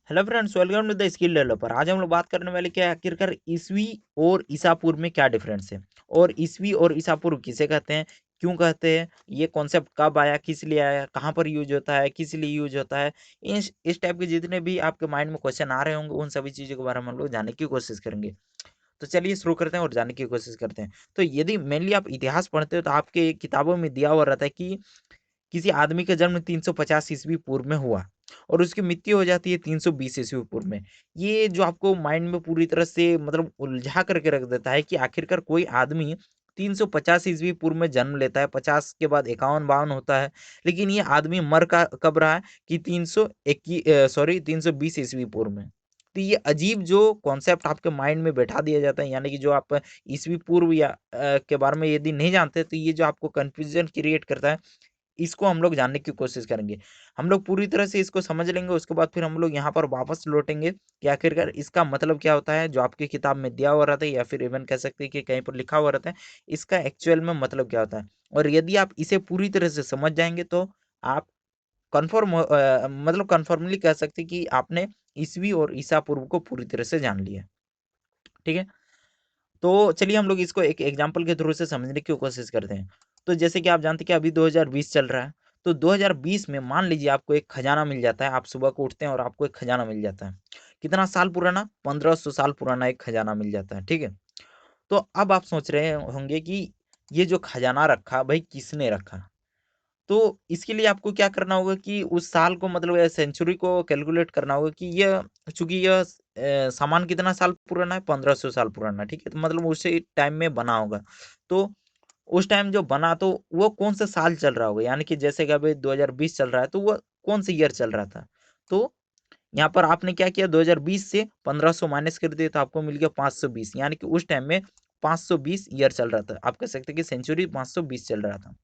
Hello friends, welcome to the skill developer. आज हम लोग बात करने वाले क्या है, आखिरकार ईसवी और ईसा पूर्व में क्या डिफरेंस है और ईसवी और ईसा पूर्व किसे कहते हैं, क्यों कहते हैं, ये कॉन्सेप्ट कब आया, किस लिए आया, कहाँ पर यूज होता है, किस लिए यूज होता है। इस टाइप के जितने भी आपके माइंड में क्वेश्चन आ रहे होंगे उन सभी चीज़ों के बारे में हम लोग जानने की कोशिश करेंगे। तो चलिए शुरू करते हैं और जानने की कोशिश करते हैं। तो यदि मेनली आप इतिहास पढ़ते हो तो आपके किताबों में दिया हुआ रहता है कि किसी आदमी का जन्म 350 ईस्वी पूर्व में हुआ और उसकी मृत्यु हो जाती है 320 ईस्वी पूर्व में। ये जो आपको माइंड में पूरी तरह से मतलब उलझा करके रख देता है कि आखिरकार कोई आदमी 350 ईस्वी पूर्व में जन्म लेता है, 50 के बाद 51-52 होता है, लेकिन ये आदमी मर का कब रहा है कि 320 ईस्वी पूर्व में। तो ये अजीब जो कॉन्सेप्ट आपके माइंड में बैठा दिया जाता है, यानी कि जो आप ईस्वी पूर्व या के बारे में यदि नहीं जानते तो ये जो आपको कंफ्यूजन क्रिएट करता है, इसको हम लोग जानने की कोशिश करेंगे। हम लोग पूरी तरह से इसको समझ लेंगे, उसके बाद फिर हम लोग यहाँ पर वापस लौटेंगे कि आखिरकार इसका मतलब क्या होता है, जो आपकी किताब में दिया हुआ रहता है या फिर इवन कह सकते हैं कि कहीं पर लिखा हुआ रहता है, इसका एक्चुअल में मतलब क्या होता है। और यदि आप इसे पूरी तरह से समझ जाएँगे तो आप मतलब कन्फर्मली कह सकते हैं कि आपने ईसवी और ईसा पूर्व को पूरी तरह से जान लिया। ठीक है? तो चलिए हम लोग इसको एक एग्जांपल के थ्रू से समझने की कोशिश करते हैं। तो जैसे कि आप जानते हैं कि अभी 2020 चल रहा है, तो 2020 में मान लीजिए आपको एक खजाना मिल जाता है, आप सुबह को उठते हैं और आपको एक खजाना मिल जाता है। कितना साल पुराना? 1500 साल पुराना एक खजाना मिल जाता है, ठीक है? तो अब आप सोच रहे होंगे कि ये जो खजाना रखा, भई किसने रखा? तो इसके लिए आपको क्या करना होगा कि उस साल को मतलब सेंचुरी को कैलकुलेट करना होगा कि यह चूँकि यह सामान कितना साल पुराना है, 1500 साल पुराना, ठीक है? तो मतलब उसी टाइम में बना होगा। तो उस टाइम जो बना तो वो कौन-सा साल चल रहा होगा? यानी कि जैसे कि अभी 2020 चल रहा है तो वो कौन-से ईयर चल रहा था? तो यहाँ पर आपने क्या किया, 2020 से 1500 माइनस कर दिए तो आपको मिल गया 520, यानी कि उस टाइम में 520 ईयर चल रहा था। आप कह सकते हैं कि सेंचुरी 520 चल रहा था।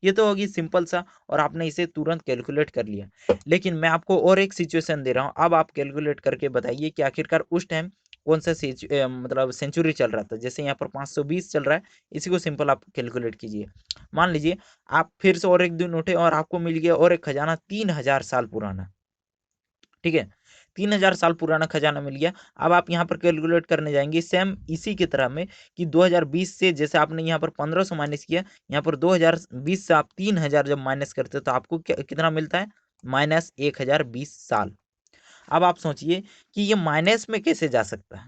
ये तो होगी सिंपल सा और आपने इसे तुरंत कैलकुलेट कर लिया। लेकिन मैं आपको और एक सिचुएशन दे रहा हूँ, अब आप कैलकुलेट करके बताइए कि आखिरकार उस टाइम कौन-सा मतलब सेंचुरी चल रहा था। जैसे यहाँ पर 520 चल रहा है, इसी को सिंपल आप कैलकुलेट कीजिए। मान लीजिए आप फिर से और एक दिन उठे और आपको मिल गया और एक खजाना 3000 साल पुराना, ठीक है? 3000 साल पुराना खजाना मिल गया। अब आप यहाँ पर कैलकुलेट करने जाएँगे सेम इसी की तरह में कि 2020 से जैसे आपने यहाँ पर 1500 माइनस किया, यहाँ पर 2020 से आप 3000 जब माइनस करते हो तो आपको क्या कितना मिलता है? माइनस 1020 साल। अब आप सोचिए कि ये माइनस में कैसे जा सकता है?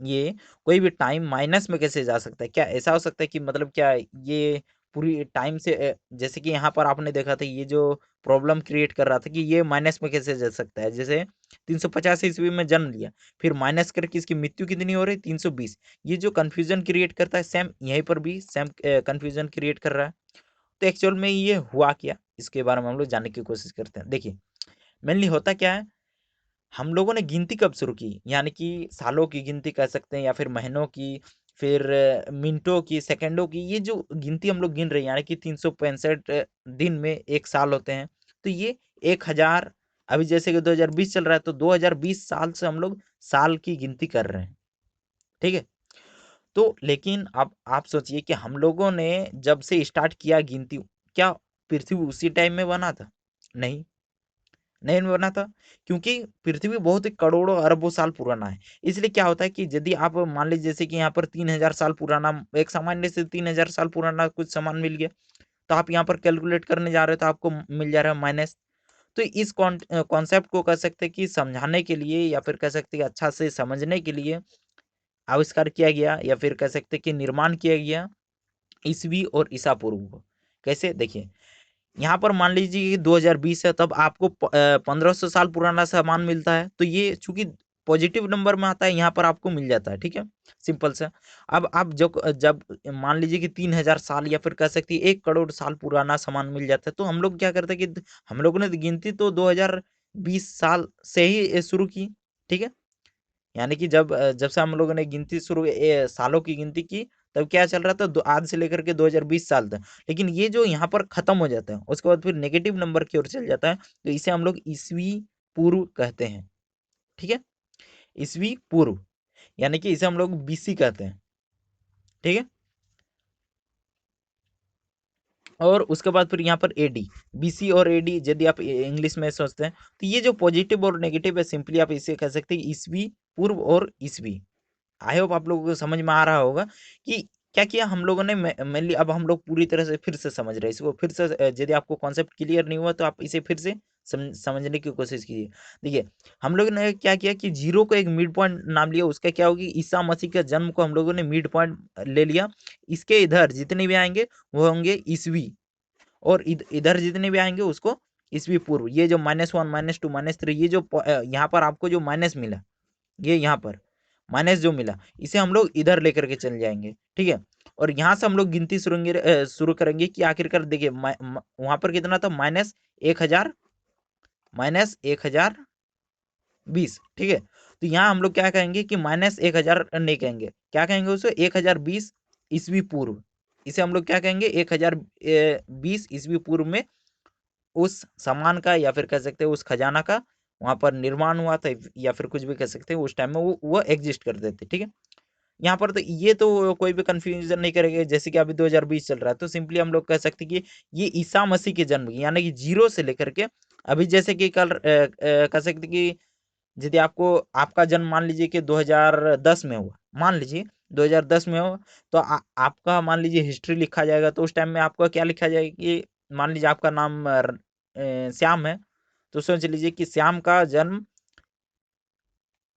ये कोई भी टाइम माइनस में कैसे जा सकता है? क्या ऐसा हो सकता है कि मतलब क्या ये पूरी टाइम से जैसे कि यहाँ पर आपने देखा था ये जो प्रॉब्लम क्रिएट कर रहा था कि ये माइनस में कैसे जा सकता है? जैसे 350 ईस्वी में जन्म लिया, फिर माइनस करके इसकी मृत्यु कितनी हो रही है? 320। ये जो कन्फ्यूज़न क्रिएट करता है सेम यहीं पर भी सेम कन्फ्यूज़न क्रिएट कर रहा है। तो एक्चुअल में ये हुआ क्या? इसके बारे में हम लोग जानने की कोशिश करते हैं। देखिए, मेनली होता क्या है, हम लोगों ने गिनती कब शुरू की? यानी कि सालों की गिनती कह सकते हैं या फिर महीनों की, फिर मिनटों की, सेकंडों की, ये जो गिनती हम लोग गिन रहे हैं यानी कि 365 दिन में 1 साल होते हैं। तो ये 1000 अभी जैसे कि 2020 चल रहा है तो 2020 साल से हम लोग साल की गिनती कर रहे हैं, ठीक है? तो लेकिन अब आप सोचिए कि हम लोगों ने जब से स्टार्ट किया गिनती, क्या पृथ्वी उसी टाइम में बना था? नहीं। नहीं बना था, क्योंकि पृथ्वी बहुत ही करोड़ों अरबों साल पुराना है। इसलिए क्या होता है कि यदि आप मान लीजिए जैसे कि यहाँ पर 3000 साल पुराना एक सामान्य से 3000 साल पुराना कुछ सामान मिल गया, तो आप यहाँ पर कैलकुलेट करने जा रहे हो तो आपको मिल जा रहा है माइनस। तो इस कॉन्सेप्ट को कह सकते हैं कि समझाने के लिए या फिर कह सकते हैं अच्छा से समझने के लिए आविष्कार किया गया या फिर कह सकते हैं कि निर्माण किया गया ईसवी और ईसा पूर्व को। कैसे? देखिए, यहाँ पर मान लीजिए कि 2020 है तब आपको 1500 साल पुराना सामान मिलता है, तो ये चूँकि पॉजिटिव नंबर में आता है यहाँ पर आपको मिल जाता है, ठीक है? सिंपल सा। अब आप जब जब मान लीजिए कि 3000 साल या फिर कह सकती है 1 करोड़ साल पुराना सामान मिल जाता है, तो हम लोग क्या करते हैं कि हम लोगों ने गिनती तो 2020 साल से ही शुरू की, ठीक है? यानी कि जब से हम लोगों ने गिनती शुरू सालों की गिनती की, तब क्या चल रहा था आज से लेकर के 2020 साल तक। लेकिन ये जो यहाँ पर खत्म हो जाता है उसके बाद फिर नेगेटिव नंबर की ओर चल जाता है, तो इसे हम लोग ईसवी पूर्व कहते हैं, ठीक है? ईसवी पूर्व यानी कि इसे हम लोग बीसी कहते हैं, ठीक है? और उसके बाद फिर यहाँ पर एडी, बीसी और एडी यदि आप इंग्लिश में सोचते हैं तो ये जो पॉजिटिव और नेगेटिव है सिंपली आप इसे कह सकते हैं ईसवी पूर्व और ईसवी। आई होप आप लोगों को समझ में आ रहा होगा कि क्या किया हम लोगों ने। मेनली अब हम लोग पूरी तरह से फिर से समझ रहे हैं इसको, फिर से यदि आपको कॉन्सेप्ट क्लियर नहीं हुआ तो आप इसे फिर से समझने की कोशिश कीजिए। देखिए हम लोगों ने क्या किया कि जीरो को एक मिड पॉइंट नाम लिया, उसका क्या होगी, ईसा मसीह के जन्म को हम लोगों ने मिड पॉइंट ले लिया। इसके इधर जितने भी आएंगे वो होंगे ईसवी, और इधर जितने भी आएंगे उसको ईसवी पूर्व। ये जो -1 -2 -3 ये जो यहाँ पर आपको जो माइनस मिला, ये यहाँ पर माइनस जो मिला इसे हम लोग इधर लेकर के चल जाएंगे, ठीक है। और यहाँ से हम लोग गिनती शुरू करेंगे कि आखिरकार देखिए वहां पर कितना था, -1000 -1020, ठीक है। तो यहाँ हम लोग क्या कहेंगे कि -1000 नहीं कहेंगे, क्या कहेंगे उसे, 1020 ईस्वी पूर्व। इसे हम लोग क्या कहेंगे, 1020 ईस्वी पूर्व में उस सामान का या फिर कह सकते हैं उस खजाना का वहां पर निर्माण हुआ था, या फिर कुछ भी कह सकते हैं उस टाइम में वो एग्जिस्ट करते थे, ठीक है। यहाँ पर तो ये तो कोई भी कंफ्यूजन नहीं करेगा, जैसे कि अभी 2020 चल रहा है तो सिंपली हम लोग कह सकते हैं कि ये ईसा मसीह के जन्म की, यानी कि जीरो से लेकर के अभी जैसे कि कल कह सकते हैं कि यदि आपको आपका जन्म मान लीजिए कि 2010 में हुआ, मान लीजिए 2010 में हो, तो आपका मान लीजिए हिस्ट्री लिखा जाएगा तो उस टाइम में आपका क्या लिखा जाएगा कि मान लीजिए आपका नाम श्याम है, तो सोच लीजिए कि श्याम का जन्म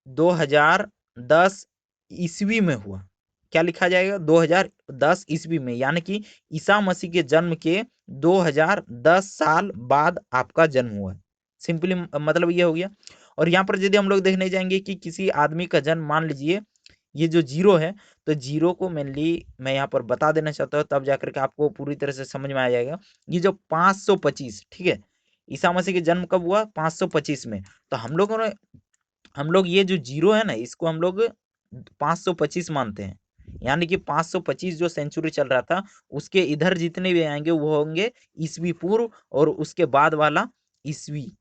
2010 ईस्वी में हुआ। क्या लिखा जाएगा, 2010 ईस्वी में, यानी कि ईसा मसीह के जन्म के 2010 साल बाद आपका जन्म हुआ। सिंपली मतलब ये हो गया। और यहाँ पर यदि हम लोग देखने जाएंगे कि किसी आदमी का जन्म, मान लीजिए ये जो जीरो है, तो जीरो को मेनली मैं यहाँ पर बता देना चाहता हूँ, तब जाकर के आपको पूरी तरह से समझ में आ जाएगा। ये जो 525, ठीक है, ईसा मसीह के जन्म कब हुआ, 525 में। तो हम लोग ये जो जीरो है ना, इसको हम लोग 525 मानते हैं, यानी कि 525 जो सेंचुरी चल रहा था उसके इधर जितने भी आएंगे वो होंगे ईसवी पूर्व, और उसके बाद वाला ईसवी।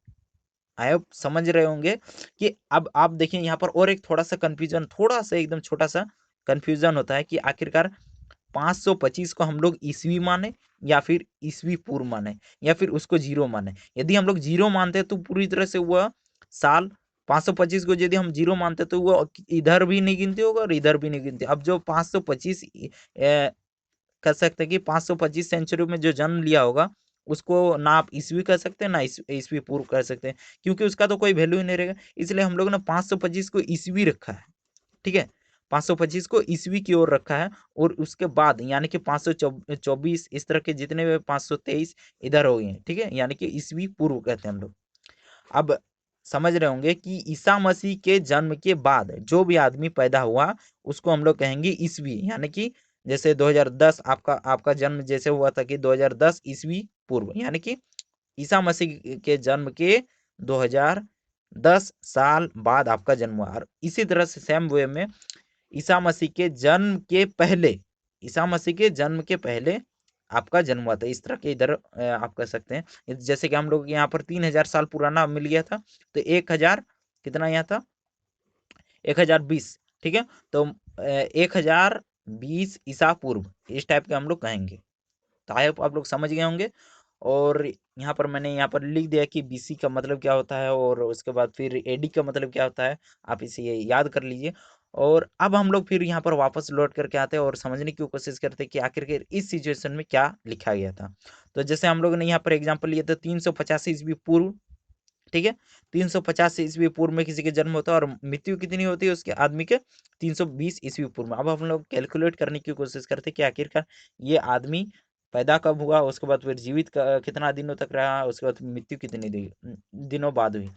आप समझ रहे होंगे कि अब आप देखिए यहाँ पर और एक थोड़ा सा कंफ्यूजन, थोड़ा सा एकदम छोटा सा कंफ्यूजन होता है कि आखिरकार 525 को हम लोग ईसवी माने या फिर ईसवी पूर्व माने या फिर उसको जीरो माने। यदि हम लोग जीरो मानते हैं तो पूरी तरह से वह साल 525 को यदि हम जीरो मानते तो वो इधर भी नहीं गिनती होगा और इधर भी नहीं गिनती। अब जो 525 कह सकते हैं कि 525 सेंचुरी में जो जन्म लिया होगा उसको ना आप ईस्वी कह सकते हैं ना ईस्वी पूर्व कह सकते हैं, क्योंकि उसका तो कोई वैल्यू ही नहीं रहेगा। इसलिए हम लोगों ने 525 को ईस्वी रखा है, ठीक है, 525 को ईस्वी की ओर रखा है। और उसके बाद यानी कि 524 इस तरह के जितने भी 523 इधर हो गए, ठीक है, यानी कि ईस्वी पूर्व कहते हैं हम लोग। अब समझ रहे होंगे कि ईसा मसीह के जन्म के बाद जो भी आदमी पैदा हुआ उसको हम लोग कहेंगे ईसवी, यानी कि जैसे 2010 आपका आपका जन्म जैसे हुआ था कि 2010 ईसवी पूर्व, यानी कि ईसा मसीह के जन्म के 2010 साल बाद आपका जन्म हुआ। और इसी तरह से सेम वे में ईसा मसीह के जन्म के पहले, ईसा मसीह के जन्म के पहले आपका जन्म हुआ था। इस तरह के इधर आप कह सकते हैं, जैसे कि हम लोग यहाँ पर 3000 साल पुराना मिल गया था, तो 1000 कितना यहाँ था, 1020, ठीक है। तो 1020 ईसा पूर्व इस टाइप के हम लोग कहेंगे। तो आई होप आप लोग समझ गए होंगे। और यहाँ पर मैंने यहाँ पर लिख दिया कि बीसी का मतलब क्या होता है और उसके बाद फिर एडी का मतलब क्या होता है, आप इसे ये याद कर लीजिए। और अब हम लोग फिर यहाँ पर वापस लौट करके आते हैं और समझने की कोशिश करते हैं कि आखिरकार इस सिचुएशन में क्या लिखा गया था। तो जैसे हम लोग ने यहाँ पर एग्जाम्पल लिया था 385 ईस्वी पूर्व, ठीक है, 350 ईस्वी पूर्व में किसी के जन्म होता है और मृत्यु कितनी होती है उसके आदमी के, 320 ईस्वी पूर्व में। अब हम लोग कैलकुलेट करने की कोशिश करते हैं कि आखिरकार ये आदमी पैदा कब हुआ, उसके बाद फिर जीवित कितना दिनों तक रहा, उसके बाद मृत्यु कितनी दिनों बाद हुई,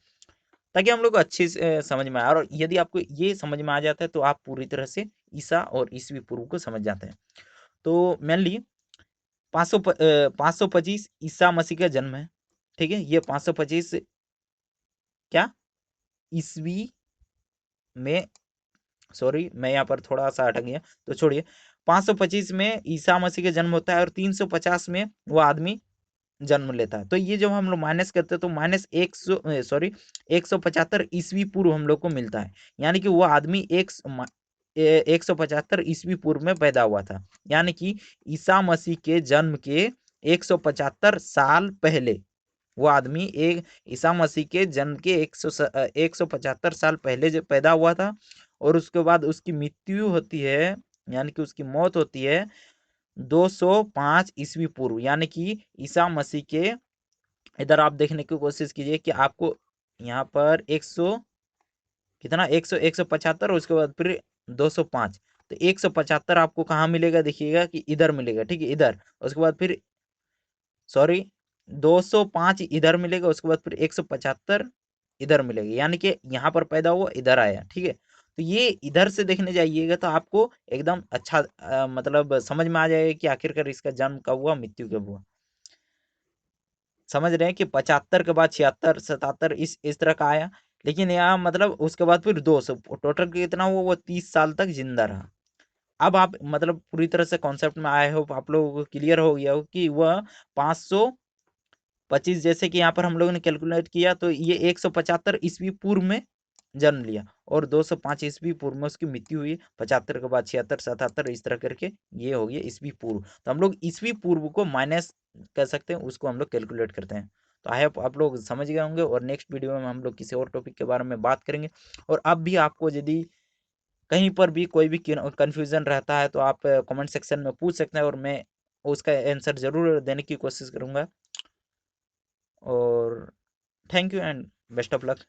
ताकि हम लोग अच्छे से समझ में आए। और यदि आपको ये समझ में आ जाता है तो आप पूरी तरह से ईसा और ईसवी पूर्व को समझ जाते हैं। तो मेनली 525 ईसा मसीह का जन्म है, ठीक है। ये 525 क्या ईसवी में, सॉरी मैं यहाँ पर थोड़ा सा अटक गया तो छोड़िए। 525 में ईसा मसीह का जन्म होता है और 350 में वो आदमी जन्म लेता है। तो ये जब हम लोग माइनस करते हैं तो -175 ईस्वी पूर्व हम लोग को मिलता है, यानी कि वो आदमी 175 ईस्वी पूर्व में पैदा हुआ था, यानी कि ईसा मसीह के जन्म के 175 साल पहले वो आदमी एक ईसा मसीह के जन्म के 175 साल पहले जो पैदा हुआ था, और उसके बाद उसकी मृत्यु होती है, यानी कि उसकी मौत होती है 205 ईस्वी पूर्व, यानी कि ईसा मसीह के, इधर आप देखने की कोशिश कीजिए कि आपको यहाँ पर 100 कितना 100 175 और उसके बाद फिर 205, तो 175 आपको कहाँ मिलेगा, देखिएगा कि इधर मिलेगा, ठीक है, इधर, उसके बाद फिर सॉरी 205 इधर मिलेगा, उसके बाद फिर 175 इधर मिलेगा, यानी कि यहाँ पर पैदा हुआ इधर आया, ठीक है। तो ये इधर से देखने जाइएगा तो आपको एकदम अच्छा मतलब समझ में आ जाएगा कि आखिरकार इसका जन्म कब हुआ, मृत्यु कब हुआ। समझ रहे हैं कि 75 के बाद 76 77 इस तरह का आया, लेकिन यहाँ मतलब उसके बाद फिर 200, टोटल कितना हुआ, वो 30 साल तक जिंदा रहा। अब आप मतलब पूरी तरह से कॉन्सेप्ट में आए हो, आप लोगों को क्लियर हो गया हो कि वह 525, जैसे कि यहाँ पर हम लोगों ने कैलकुलेट किया तो ये 175 ईस्वी पूर्व में जन्म लिया, और 205 ईस्वी पूर्व में उसकी मृत्यु हुई, 75 के बाद 76 77 इस तरह करके ये हो गया ईस्वी पूर्व। तो हम लोग ईस्वी पूर्व को माइनस कर सकते हैं, उसको हम लोग कैलकुलेट करते हैं। तो आई होप आप लोग समझ गए होंगे, और नेक्स्ट वीडियो में हम लोग किसी और टॉपिक के बारे में बात करेंगे। और अब भी आपको यदि कहीं पर भी कोई भी कन्फ्यूजन रहता है तो आप कमेंट सेक्शन में पूछ सकते हैं, और मैं उसका आंसर ज़रूर देने की कोशिश करूँगा। और thank you and best of luck.